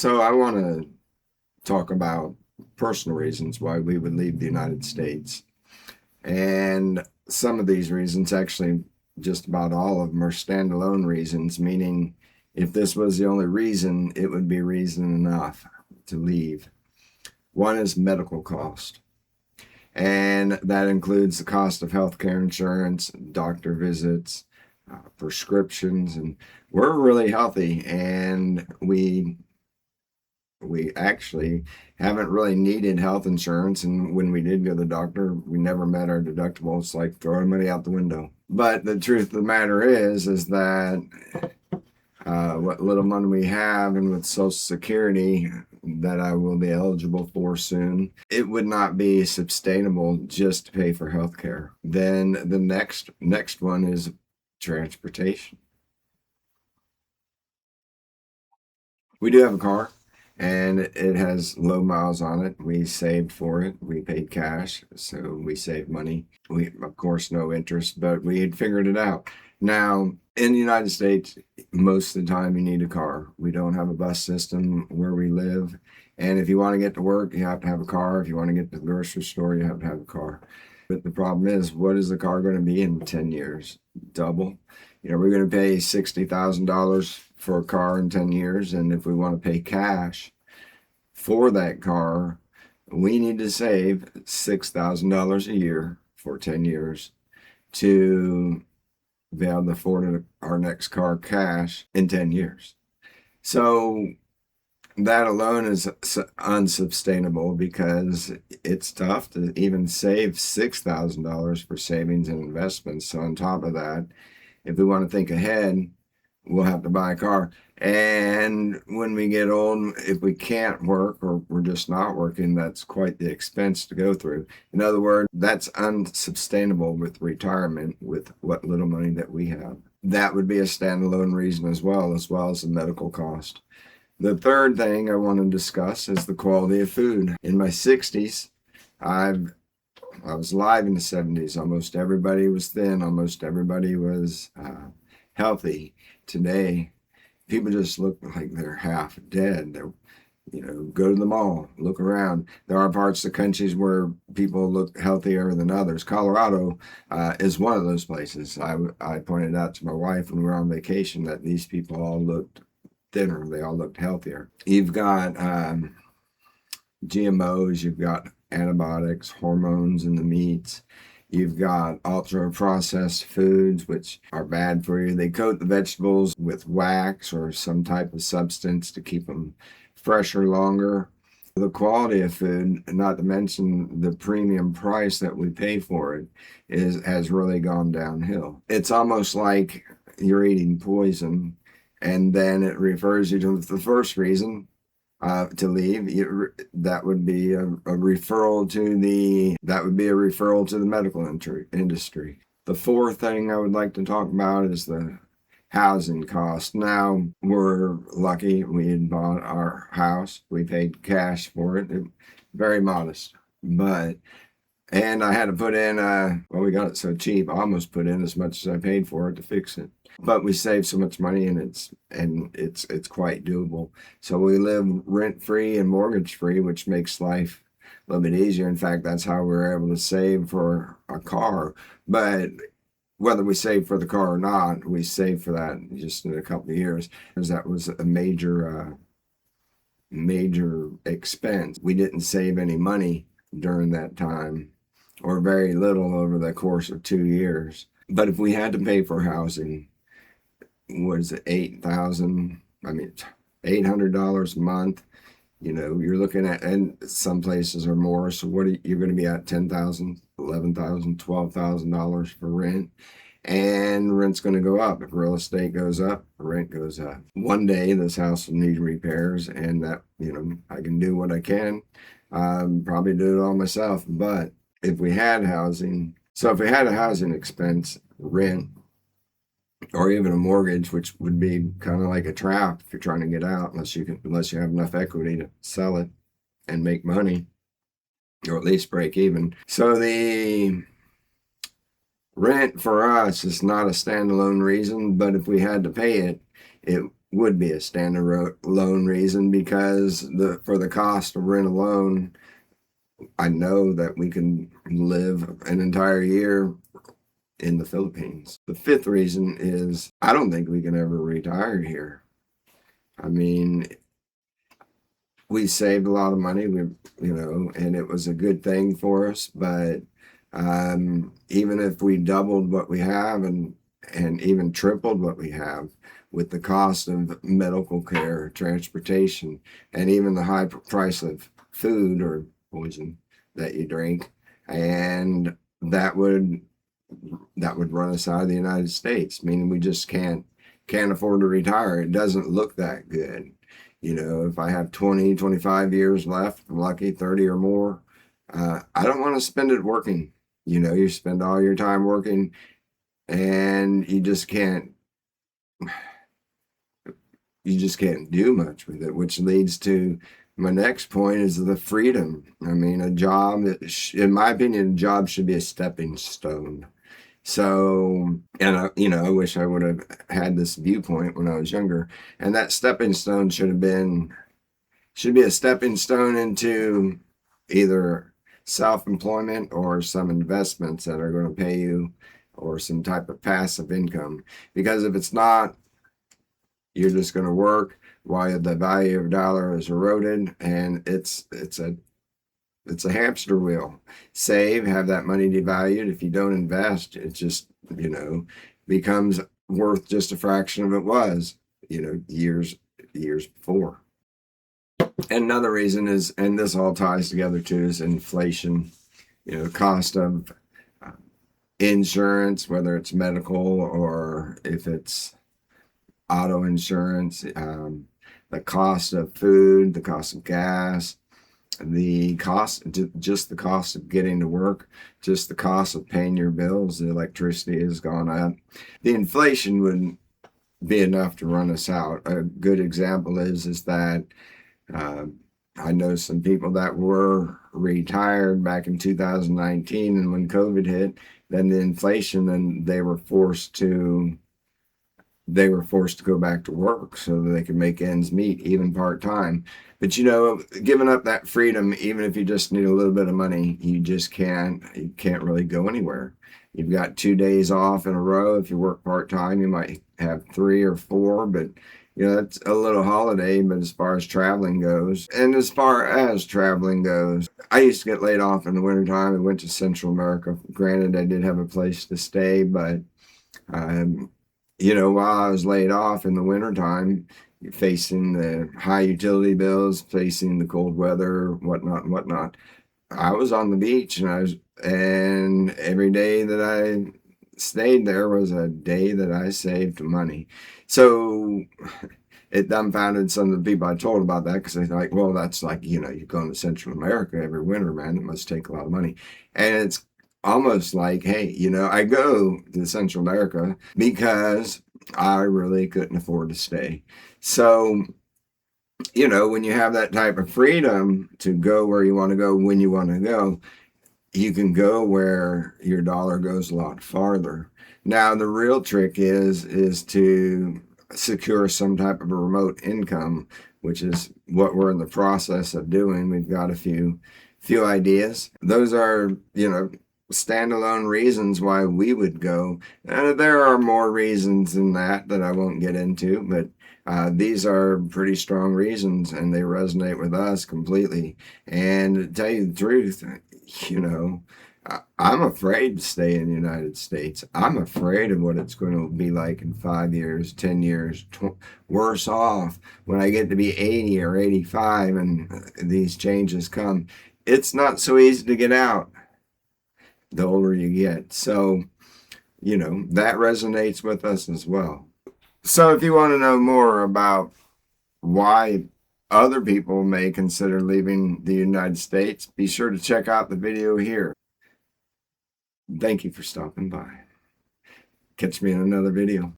So I want to talk about personal reasons why we would leave the United States. And some of these reasons, actually, just about all of them, are standalone reasons, meaning if this was the only reason, it would be reason enough to leave. One is medical cost, and that includes the cost of healthcare insurance, doctor visits, prescriptions, and we're really healthy, and we actually haven't really needed health insurance. And when we did go to the doctor, we never met our deductible. It's like throwing money out the window. But the truth of the matter is that what little money we have, and with Social Security that I will be eligible for soon, it would not be sustainable just to pay for health care. Then the next one is transportation. We do have a car, and it has low miles on it. We saved for it. We paid cash, so we saved money. We, of course, no interest, but we had figured it out. Now, in the United States, most of the time you need a car. We don't have a bus system where we live. And if you want to get to work, you have to have a car. If you want to get to the grocery store, you have to have a car. But the problem is, what is the car going to be in 10 years? Double. We're going to pay $60,000 for a car in 10 years. And if we want to pay cash for that car, we need to save $6,000 a year for 10 years to be able to afford our next car cash in 10 years. So that alone is unsustainable, because it's tough to even save $6,000 for savings and investments. So on top of that, if we want to think ahead, we'll have to buy a car. And when we get old, if we can't work or we're just not working, that's quite the expense to go through. In other words, that's unsustainable with retirement with what little money that we have. That would be a standalone reason as well as the medical cost. The third thing I want to discuss is the quality of food. In my 60s, I was alive in the 70s. Almost everybody was thin. Almost everybody was healthy. Today, people just look like they're half dead. Go to the mall, look around. There are parts of the countries where people look healthier than others. Colorado is one of those places. I pointed out to my wife when we were on vacation that these people all looked thinner. They all looked healthier. You've got GMOs, you've got antibiotics, hormones in the meats. You've got ultra-processed foods, which are bad for you. They coat the vegetables with wax or some type of substance to keep them fresher longer. The quality of food, not to mention the premium price that we pay for it, has really gone downhill. It's almost like you're eating poison, and then it refers you to the first reason to leave. That would be a referral to the medical industry. The fourth thing I would like to talk about is the housing cost. Now, we're lucky. We had bought our house. We paid cash for it. Very modest. And I had to put in, we got it so cheap, I almost put in as much as I paid for it to fix it. But we saved so much money, and it's quite doable. So we live rent-free and mortgage-free, which makes life a little bit easier. In fact, that's how we were able to save for a car. But whether we save for the car or not, we saved for that just in a couple of years, because that was a major expense. We didn't save any money during that time, or very little over the course of 2 years. But if we had to pay for housing, what is it, $800 a month, you're looking at, and some places are more. So you're going to be at $10,000, $11,000, $12,000 for rent. And rent's going to go up. If real estate goes up, rent goes up. One day this house will need repairs, and that, I can do what I can. Probably do it all myself. But if we had housing, if we had a housing expense, rent, or even a mortgage, which would be kind of like a trap if you're trying to get out, unless you have enough equity to sell it and make money, or at least break even. So the rent for us is not a standalone reason, but if we had to pay it, would be a standalone reason, because for the cost of rent alone, I know that we can live an entire year in the Philippines. The fifth reason is I don't think we can ever retire here. I mean, we saved a lot of money, and it was a good thing for us. But even if we doubled what we have, and even tripled what we have, with the cost of medical care, transportation, and even the high price of food or poison that you drink, and that would run us out of the United States, meaning we just can't afford to retire. It doesn't look that good. If I have 20, 25 years left, I'm lucky, 30 or more, I don't want to spend it working. You spend all your time working, and you just can't do much with it, which leads to my next point, is the freedom. I mean, a job, in my opinion, a job should be a stepping stone. So, and I wish I would have had this viewpoint when I was younger. And that stepping stone should be a stepping stone into either self-employment or some investments that are going to pay you, or some type of passive income. Because if it's not, you're just going to work while the value of a dollar is eroded, and it's a hamster wheel. Save, have that money devalued. If you don't invest, it just, becomes worth just a fraction of it was, years before. And another reason is, and this all ties together too, is inflation. The cost of insurance, whether it's medical or if it's auto insurance, the cost of food, the cost of gas, just the cost of getting to work, just the cost of paying your bills, the electricity has gone up. The inflation would be enough to run us out. A good example is that I know some people that were retired back in 2019, and when COVID hit, then the inflation, and they were forced to go back to work so that they could make ends meet, even part-time. But giving up that freedom, even if you just need a little bit of money, you can't really go anywhere. You've got 2 days off in a row. If you work part-time, you might have 3 or 4, but that's a little holiday. But as far as traveling goes, I used to get laid off in the wintertime and went to Central America. Granted, I did have a place to stay, but while I was laid off in the wintertime, facing the high utility bills, facing the cold weather, whatnot, I was on the beach, and every day that I stayed there was a day that I saved money. So it dumbfounded some of the people I told about that, because they're like, well, that's like, you're going to Central America every winter, man. It must take a lot of money. And it's almost like, hey, I go to Central America because I really couldn't afford to stay. So, when you have that type of freedom to go where you want to go, when you want to go, you can go where your dollar goes a lot farther. Now, the real trick is to secure some type of a remote income, which is what we're in the process of doing. We've got a few ideas. Those are, standalone reasons why we would go. There are more reasons than that I won't get into, but these are pretty strong reasons, and they resonate with us completely. And to tell you the truth, I'm afraid to stay in the United States. I'm afraid of what it's going to be like in 5 years, 10 years, worse off when I get to be 80 or 85 and these changes come. It's not so easy to get out the older you get. So, that resonates with us as well. So if you want to know more about why other people may consider leaving the United States, be sure to check out the video here. Thank you for stopping by. Catch me in another video.